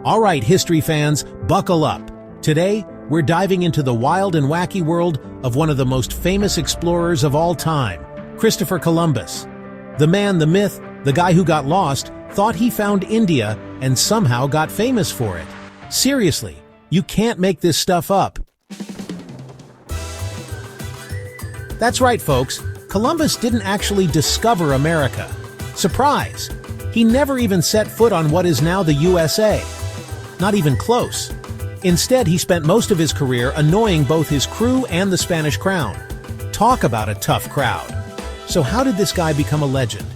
All right, history fans, buckle up. Today, we're diving into the wild and wacky world of one of the most famous explorers of all time, Christopher Columbus. The man, the myth, the guy who got lost, thought he found India and somehow got famous for it. Seriously, you can't make this stuff up. That's right, folks. Columbus didn't actually discover America. Surprise! He never even set foot on what is now the USA. Not even close. Instead, he spent most of his career annoying both his crew and the Spanish crown. Talk about a tough crowd. So how did this guy become a legend?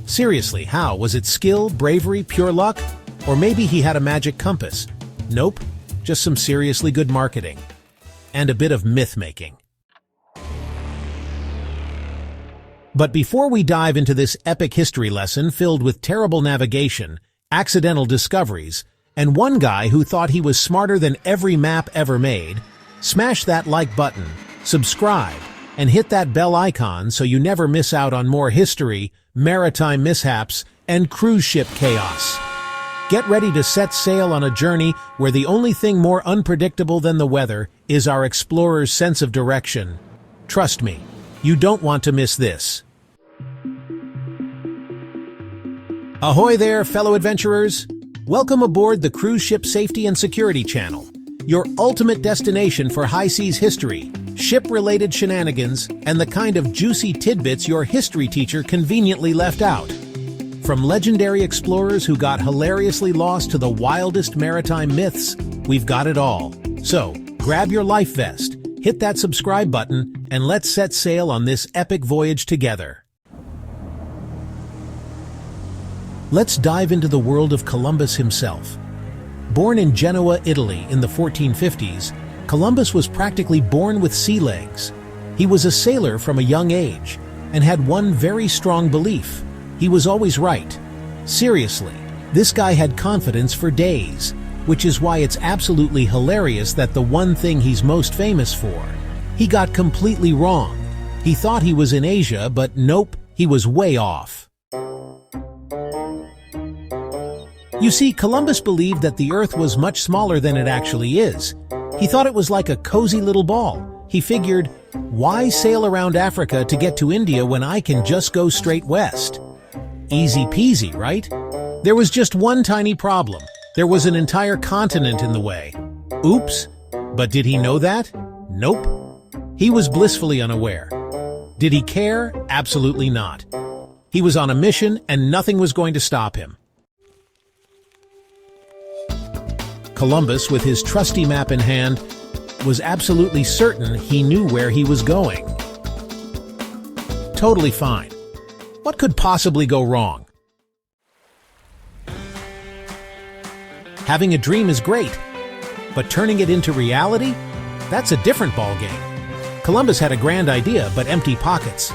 Seriously, how? Was it skill, bravery, pure luck? Or maybe he had a magic compass? Nope, just some seriously good marketing. And a bit of myth-making. But before we dive into this epic history lesson filled with terrible navigation, accidental discoveries, and one guy who thought he was smarter than every map ever made, smash that like button, subscribe, and hit that bell icon so you never miss out on more history, maritime mishaps, and cruise ship chaos. Get ready to set sail on a journey where the only thing more unpredictable than the weather is our explorer's sense of direction. Trust me, you don't want to miss this. Ahoy there, fellow adventurers! Welcome aboard the Cruise Ship Safety and Security Channel, your ultimate destination for high seas history, ship-related shenanigans, and the kind of juicy tidbits your history teacher conveniently left out. From legendary explorers who got hilariously lost to the wildest maritime myths, we've got it all. So, grab your life vest, hit that subscribe button, and let's set sail on this epic voyage together. Let's dive into the world of Columbus himself. Born in Genoa, Italy in the 1450s, Columbus was practically born with sea legs. He was a sailor from a young age and had one very strong belief: he was always right. Seriously, this guy had confidence for days, which is why it's absolutely hilarious that the one thing he's most famous for, he got completely wrong. He thought he was in Asia, but nope, he was way off. You see, Columbus believed that the Earth was much smaller than it actually is. He thought it was like a cozy little ball. He figured, why sail around Africa to get to India when I can just go straight west? Easy peasy, right? There was just one tiny problem. There was an entire continent in the way. Oops. But did he know that? Nope. He was blissfully unaware. Did he care? Absolutely not. He was on a mission and nothing was going to stop him. Columbus, with his trusty map in hand, was absolutely certain he knew where he was going. Totally fine. What could possibly go wrong? Having a dream is great, but turning it into reality? That's a different ballgame. Columbus had a grand idea, but empty pockets.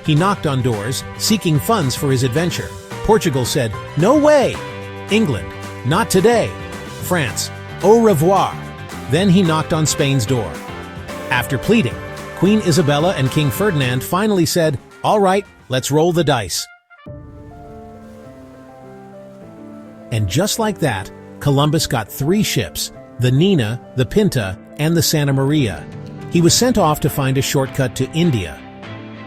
He knocked on doors, seeking funds for his adventure. Portugal said, "No way!" England, "Not today." France, "Au revoir." Then he knocked on Spain's door. After pleading, Queen Isabella and King Ferdinand finally said, "All right, let's roll the dice." And just like that, Columbus got 3 ships, the Nina, the Pinta, and the Santa Maria. He was sent off to find a shortcut to India,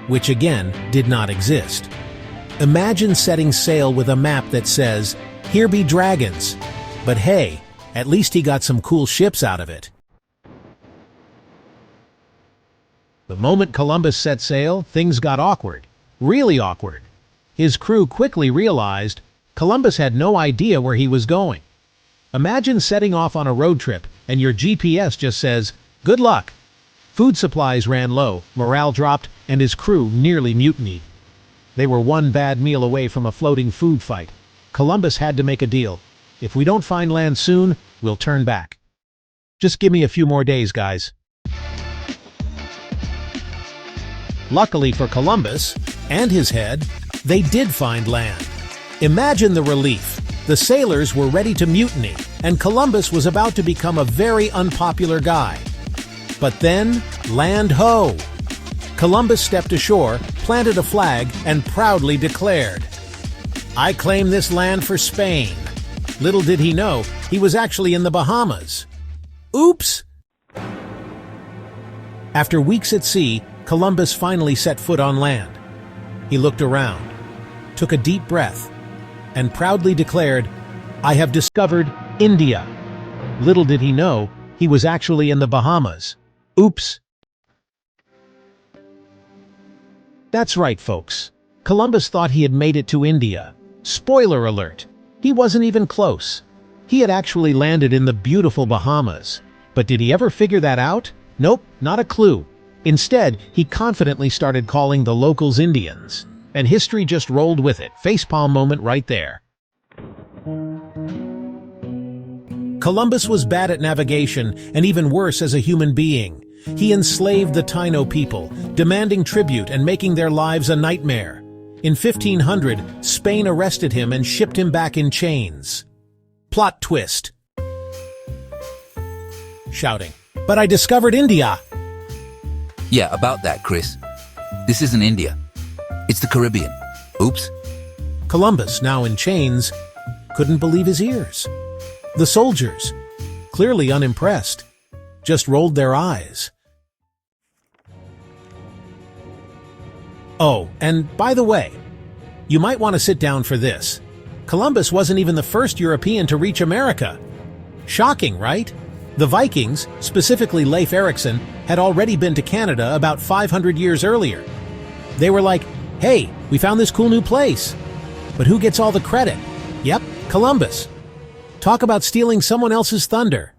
which again did not exist. Imagine setting sail with a map that says, "Here be dragons." But hey, at least he got some cool ships out of it. The moment Columbus set sail, things got awkward. Really awkward. His crew quickly realized Columbus had no idea where he was going. Imagine setting off on a road trip and your GPS just says, "Good luck." Food supplies ran low, morale dropped, and his crew nearly mutinied. They were one bad meal away from a floating food fight. Columbus had to make a deal. If we don't find land soon, we'll turn back. Just give me a few more days, guys. Luckily for Columbus and his head, they did find land. Imagine the relief. The sailors were ready to mutiny, and Columbus was about to become a very unpopular guy. But then, land ho! Columbus stepped ashore, planted a flag, and proudly declared, "I claim this land for Spain." Little did he know, he was actually in the Bahamas. Oops! After weeks at sea, Columbus finally set foot on land. He looked around, took a deep breath, and proudly declared, "I have discovered India." Little did he know, he was actually in the Bahamas. Oops! That's right, folks. Columbus thought he had made it to India. Spoiler alert! He wasn't even close. He had actually landed in the beautiful Bahamas. But did he ever figure that out? Nope, not a clue. Instead, he confidently started calling the locals Indians. And history just rolled with it. Facepalm moment right there. Columbus was bad at navigation and even worse as a human being. He enslaved the Taino people, demanding tribute and making their lives a nightmare. In 1500, Spain arrested him and shipped him back in chains. Plot twist. Shouting, "But I discovered India!" Yeah, about that, Chris. This isn't India. It's the Caribbean. Oops. Columbus, now in chains, couldn't believe his ears. The soldiers, clearly unimpressed, just rolled their eyes. Oh, and by the way, you might want to sit down for this. Columbus wasn't even the first European to reach America. Shocking, right? The Vikings, specifically Leif Erikson, had already been to Canada about 500 years earlier. They were like, "Hey, we found this cool new place." But who gets all the credit? Yep, Columbus. Talk about stealing someone else's thunder.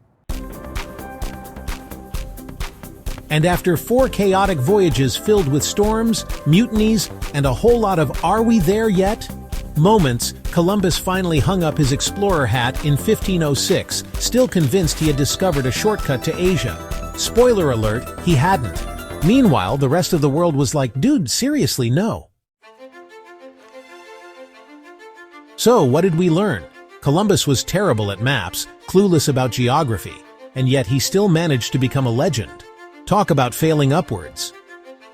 And after 4 chaotic voyages filled with storms, mutinies, and a whole lot of "are we there yet?" moments, Columbus finally hung up his explorer hat in 1506, still convinced he had discovered a shortcut to Asia. Spoiler alert, he hadn't. Meanwhile, the rest of the world was like, "Dude, seriously, no." So, what did we learn? Columbus was terrible at maps, clueless about geography, and yet he still managed to become a legend. Talk about failing upwards.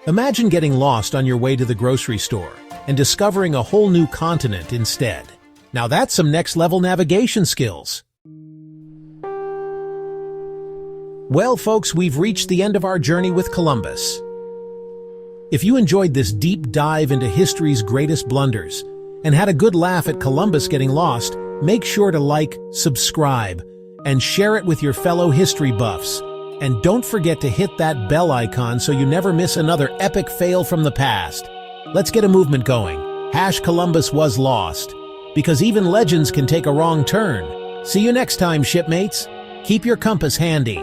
Imagine getting lost on your way to the grocery store and discovering a whole new continent instead. Now that's some next-level navigation skills. Well, folks, we've reached the end of our journey with Columbus. If you enjoyed this deep dive into history's greatest blunders and had a good laugh at Columbus getting lost, make sure to like, subscribe, and share it with your fellow history buffs. And don't forget to hit that bell icon so you never miss another epic fail from the past. Let's get a movement going. #Columbus was lost. Because even legends can take a wrong turn. See you next time, shipmates. Keep your compass handy.